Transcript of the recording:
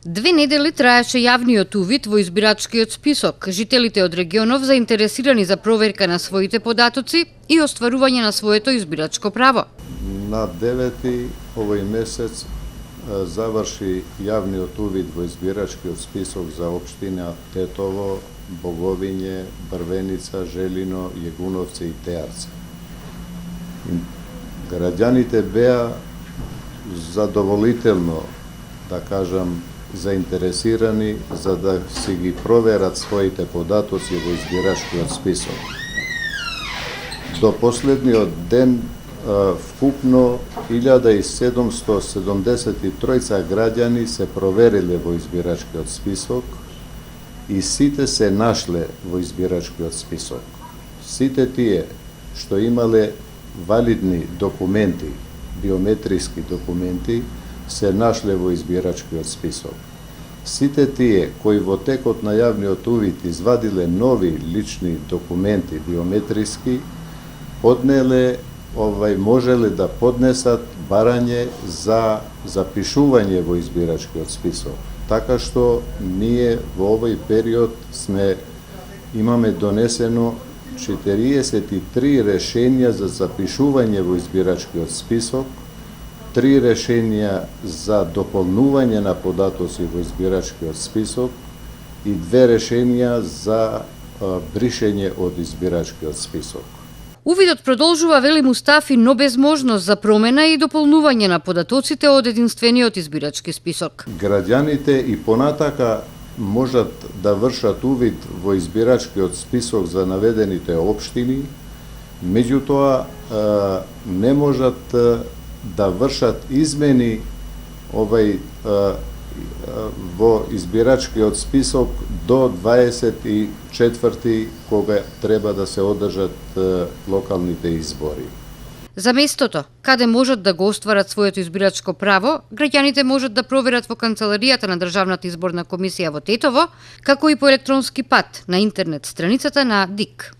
2 недели траеше јавниот увид во избирачкиот список. Жителите од регионов заинтересирани за проверка на своите податоци и остварување на своето избирачко право. На 9 овој месец заврши јавниот увид во избирачкиот список за општина Тетово, Боговиње, Брвеница, Желино, Јегуновци и Теарци. Граѓаните беа задоволително, да кажам, заинтересирани за да си ги проверат своите податоци во избирачкиот список. До последниот ден вкупно 1773 граѓани се провериле во избирачкиот список и сите се нашле во избирачкиот список. Сите тие што имале валидни документи, биометриски документи, се нашле во избирачкиот список. Сите тие кои во текот на јавниот увид извадиле нови лични документи биометриски, можеле да поднесат барање за запишување во избирачкиот список. Така што ние во овој период имаме донесено 43 решенија за запишување во избирачкиот список, 3 решенија за дополнување на податоци во избирачкиот список и 2 решенија за бришење од избирачкиот список. Увидот продолжува, вели Мустафи, но без можност за промена и дополнување на податоците од единствениот избирачки список. Граѓаните и понатака можат да вршат увид во избирачкиот список за наведените општини, меѓутоа не можат да вршат измени во избирачкиот список до 24 кога треба да се одржат локалните избори. За местото, каде можат да го остварат своето избирачко право, граѓаните можат да проверат во канцеларијата на Државната изборна комисија во Тетово, како и по електронски пат на интернет страницата на ДИК.